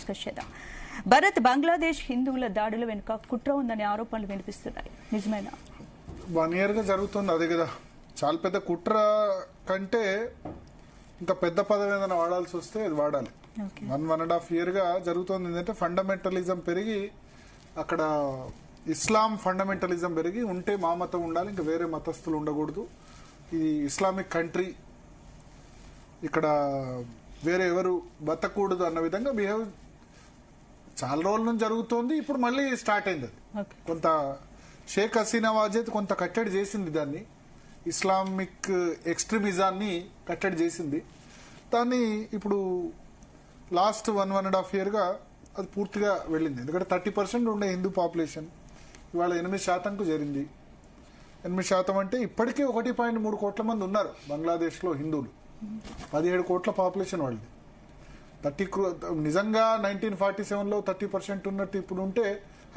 Discuss చేద్దాం. భరత్, బంగ్లాదేశ్ హిందువుల దాడుల వెనుక కుట్ర ఉందనే ఆరోపణలు వినిపిస్తున్నాయి, నిజమేనా? 1 year గా జరుగుతుంది అదే కదా. చాలా పెద్ద కుట్ర కంటే ఇంకా పెద్ద పదం ఏదైనా వాడాల్సి వస్తే అది వాడాలి. 1.5 year గా జరుగుతుంది. ఏంటంటే ఫండమెంటలిజం పెరిగి అక్కడ ఇస్లాం ఫండమెంటలిజం పెరిగి ఉంటే మా మతం ఉండాలి, ఇంకా వేరే మతస్థులు ఉండకూడదు, ఇది ఇస్లామిక్ కంట్రీ, ఇక్కడ వేరే ఎవరు బతకూడదు అన్న విధంగా బిహేవ్ చాలా రోజుల నుంచి జరుగుతోంది. ఇప్పుడు మళ్ళీ స్టార్ట్ అయింది. అది కొంత షేక్ హసీనా వాజేద్ కొంత కట్టడి చేసింది, దాన్ని ఇస్లామిక్ ఎక్స్ట్రీమిజాన్ని కట్టడి చేసింది. దాన్ని ఇప్పుడు లాస్ట్ 1.5 year గా అది పూర్తిగా వెళ్ళింది. ఎందుకంటే 30% ఉండే హిందూ పాపులేషన్ ఇవాళ 8%కు చేరింది. 8% అంటే ఇప్పటికీ 1.3 కోట్ల మంది ఉన్నారు బంగ్లాదేశ్లో హిందువులు. 17 కోట్ల పాపులేషన్ వాళ్ళది. 30 నిజంగా 1947లో 30% ఉన్నట్టు ఇప్పుడు ఉంటే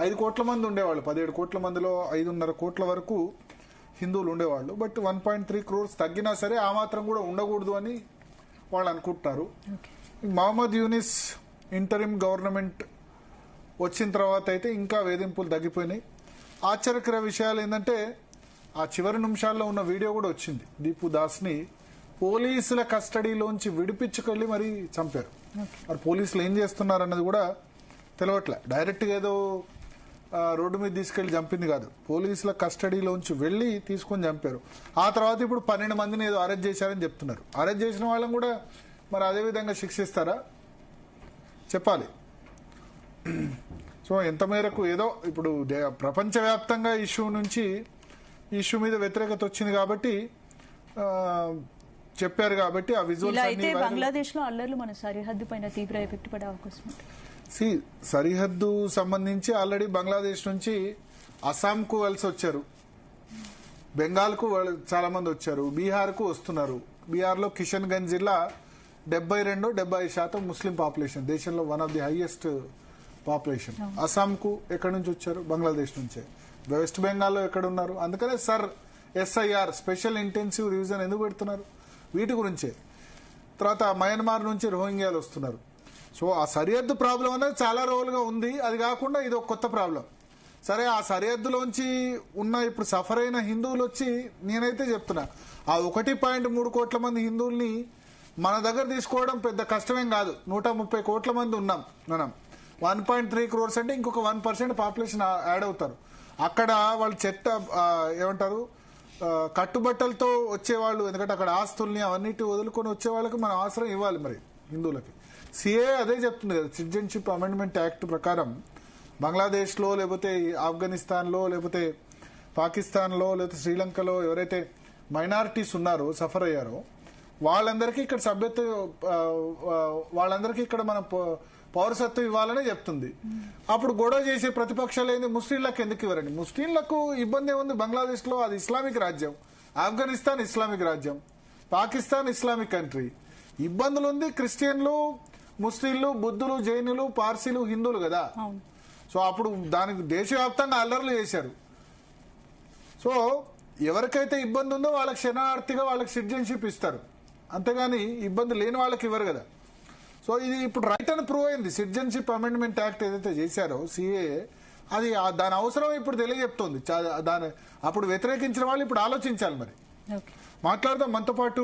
5 కోట్ల మంది ఉండేవాళ్ళు. 17 కోట్ల మందిలో 5.5 కోట్ల వరకు హిందువులు ఉండేవాళ్ళు. బట్ 1.3 crores తగ్గినా సరే ఆ మాత్రం కూడా ఉండకూడదు అని వాళ్ళు అనుకుంటున్నారు. మహమ్మద్ యూనిస్ ఇంటరిమ్ గవర్నమెంట్ వచ్చిన తర్వాత అయితే ఇంకా వేధింపులు తగ్గిపోయినాయి. ఆశ్చర్యకర విషయాలు ఏంటంటే ఆ చివరి నిమిషాల్లో ఉన్న వీడియో కూడా వచ్చింది. దీపు దాస్ని పోలీసుల కస్టడీలోంచి విడిపించుకెళ్ళి మరీ చంపారు. మరి పోలీసులు ఏం చేస్తున్నారు అన్నది కూడా తెలియట్లే. డైరెక్ట్గా ఏదో రోడ్డు మీద తీసుకెళ్లి చంపింది కాదు, పోలీసుల కస్టడీలోంచి వెళ్ళి తీసుకొని చంపారు. ఆ తర్వాత ఇప్పుడు 12 మందిని ఏదో అరెస్ట్ చేశారని చెప్తున్నారు. అరెస్ట్ చేసిన వాళ్ళని కూడా మరి అదే విధంగా శిక్షిస్తారా చెప్పాలి. సో ఎంత మేరకు ఏదో ఇప్పుడు ప్రపంచవ్యాప్తంగా ఇష్యూ మీద వ్యతిరేకత వచ్చింది కాబట్టి చెప్పారు కాబట్టి ఆ విజువల్స్ బంగ్లాదేశ్ లో అల్లర్లు మన సరిహద్దు పైన తీవ్ర ఎఫెక్ట్ పడే అవకాశం ఉంటుంది. సరిహద్దు సంబంధించి ఆల్రెడీ బంగ్లాదేశ్ నుంచి అస్సాంకు వలస వచ్చారు, బెంగాల్కు చాలా మంది వచ్చారు, బీహార్కు వస్తున్నారు. బీహార్లో కిషన్గంజ్ జిల్లా 72-70% ముస్లిం పాపులేషన్, దేశంలో one of the highest population. అస్సాంకు ఎక్కడి నుంచి వచ్చారు? బంగ్లాదేశ్ నుంచే. వెస్ట్ బెంగాల్లో ఎక్కడున్నారు? అందుకనే SIR స్పెషల్ ఇంటెన్సివ్ రివిజన్ ఎందుకు పెడుతున్నారు? వీటి గురించే. తర్వాత మయన్మార్ నుంచి రోహింగ్యాలు వస్తున్నారు. సో ఆ సరిహద్దు ప్రాబ్లం అనేది చాలా రోజులుగా ఉంది. అది కాకుండా ఇది ఒక కొత్త ప్రాబ్లం. సరే, ఆ సరిహద్దులోంచి ఉన్న ఇప్పుడు సఫర్ అయిన హిందువులు వచ్చి నేనైతే చెప్తున్నా, ఆ 1.3 కోట్ల మంది హిందువుల్ని మన దగ్గర తీసుకోవడం పెద్ద కష్టమేం కాదు. 130 కోట్ల మంది ఉన్నాం మనం. 1.3 crores అంటే ఇంకొక 1% పాపులేషన్ యాడ్ అవుతారు. అక్కడ వాళ్ళు చెత్త ఏమంటారు కట్టుబట్టలతో వచ్చేవాళ్ళు, ఎందుకంటే అక్కడ ఆస్తుల్ని అవన్నిటి వదులుకొని వచ్చే వాళ్ళకి మనం అవసరం ఇవ్వాలి. మరి హిందువులకి CA అదే చెప్తుంది కదా, సిటిజన్షిప్ అమెండ్మెంట్ యాక్ట్ ప్రకారం బంగ్లాదేశ్లో లేకపోతే ఆఫ్ఘనిస్తాన్లో లేకపోతే పాకిస్తాన్లో లేకపోతే శ్రీలంకలో ఎవరైతే మైనారిటీస్ ఉన్నారో, సఫర్ అయ్యారో వాళ్ళందరికీ ఇక్కడ వాళ్ళందరికీ ఇక్కడ మనం పౌరసత్వం ఇవ్వాలనే చెప్తుంది. అప్పుడు గొడవ చేసే ప్రతిపక్షాలు ఏంది, ముస్లింలకు ఎందుకు ఇవ్వరండి? ముస్లింలకు ఇబ్బంది ఏముంది? బంగ్లాదేశ్లో అది ఇస్లామిక్ రాజ్యం, ఆఫ్ఘనిస్తాన్ ఇస్లామిక్ రాజ్యం, పాకిస్తాన్ ఇస్లామిక్ కంట్రీ. ఇబ్బందులు ఉంది క్రిస్టియన్లు, ముస్లింలు, బుద్ధులు, జైనులు, పార్సీలు, హిందువులు కదా. సో అప్పుడు దానికి దేశవ్యాప్తంగా అల్లర్లు చేశారు. సో ఎవరికైతే ఇబ్బంది ఉందో వాళ్ళకి శరణార్థిగా వాళ్ళకి సిటిజన్షిప్ ఇస్తారు, అంతేగాని ఇబ్బంది లేని వాళ్ళకి ఇవ్వరు కదా. సో ఇది ఇప్పుడు రైట్ అని ప్రూవ్ అయింది. సిటిజన్షిప్ అమెండ్మెంట్ యాక్ట్ ఏదైతే చేశారో CA, అది దాని అవసరం ఇప్పుడు తెలియజెప్తోంది. దాని అప్పుడు వ్యతిరేకించిన వాళ్ళు ఇప్పుడు ఆలోచించాలి. మరి మాట్లాడదాం. మనతో పాటు